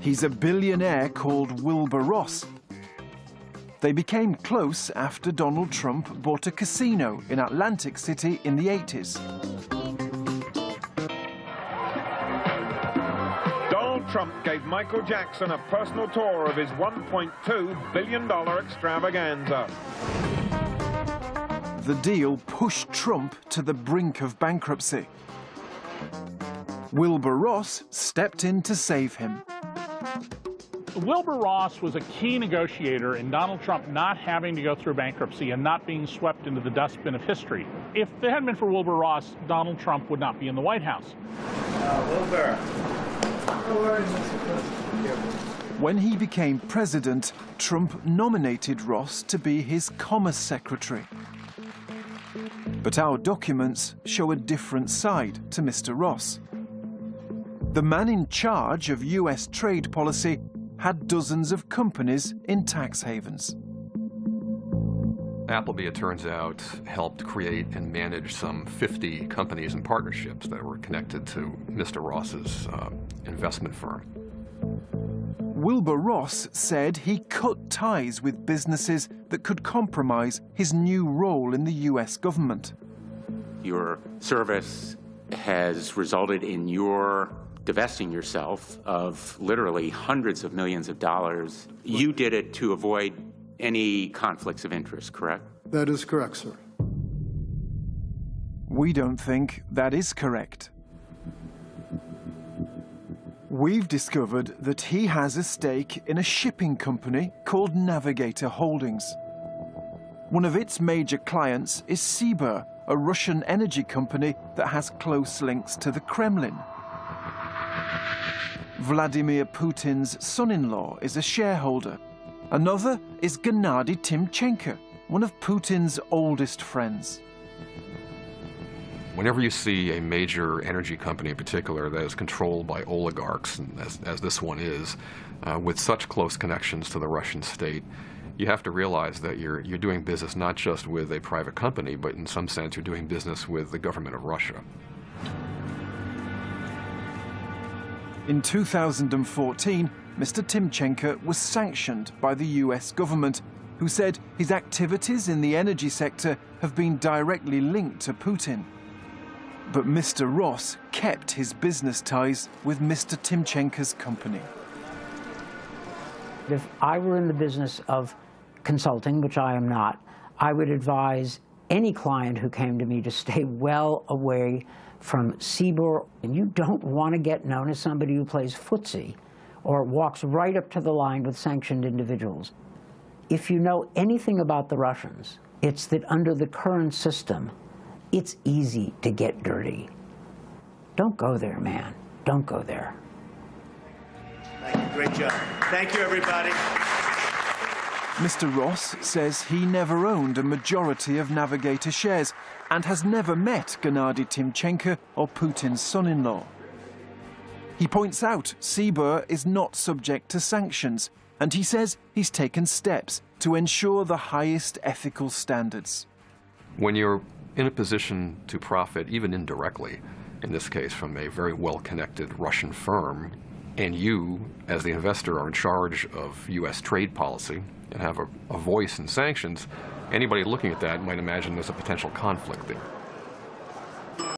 He's a billionaire called Wilbur Ross. They became close after Donald Trump bought a casino in Atlantic City in the 80s. Donald Trump gave Michael Jackson a personal tour of his $1.2 billion extravaganza. The deal pushed Trump to the brink of bankruptcy. Wilbur Ross stepped in to save him. Wilbur Ross was a key negotiator in Donald Trump not having to go through bankruptcy and not being swept into the dustbin of history. If it hadn't been for Wilbur Ross, Donald Trump would not be in the White House. Wilbur. When he became president, Trump nominated Ross to be his Commerce Secretary. But our documents show a different side to Mr. Ross. The man in charge of U.S. trade policy had dozens of companies in tax havens. Appleby, it turns out, helped create and manage some 50 companies and partnerships that were connected to Mr. Ross's investment firm. Wilbur Ross said he cut ties with businesses that could compromise his new role in the U.S. government. Your service has resulted in your divesting yourself of literally hundreds of millions of dollars. You did it to avoid any conflicts of interest, correct? That is correct, sir. We don't think that is correct. We've discovered that he has a stake in a shipping company called Navigator Holdings. One of its major clients is Sibur, a Russian energy company that has close links to the Kremlin. Vladimir Putin's son-in-law is a shareholder. Another is Gennady Timchenko, one of Putin's oldest friends. Whenever you see a major energy company in particular that is controlled by oligarchs, and as this one is, with such close connections to the Russian state, you have to realize that you're doing business not just with a private company, but in some sense you're doing business with the government of Russia. In 2014, Mr. Timchenko was sanctioned by the US government, who said his activities in the energy sector have been directly linked to Putin. But Mr. Ross kept his business ties with Mr. Timchenko's company. If I were in the business of consulting, which I am not, I would advise any client who came to me to stay well away from Sibur. And you don't want to get known as somebody who plays footsie or walks right up to the line with sanctioned individuals. If you know anything about the Russians, it's that under the current system, it's easy to get dirty. Don't go there, man. Don't go there. Thank you. Great job. Thank you, everybody. Mr. Ross says he never owned a majority of Navigator shares and has never met Gennady Timchenko or Putin's son-in-law. He points out Sibur is not subject to sanctions, and he says he's taken steps to ensure the highest ethical standards. When you're in a position to profit, even indirectly, in this case from a very well-connected Russian firm, and you, as the investor, are in charge of U.S. trade policy and have a voice in sanctions, anybody looking at that might imagine there's a potential conflict there.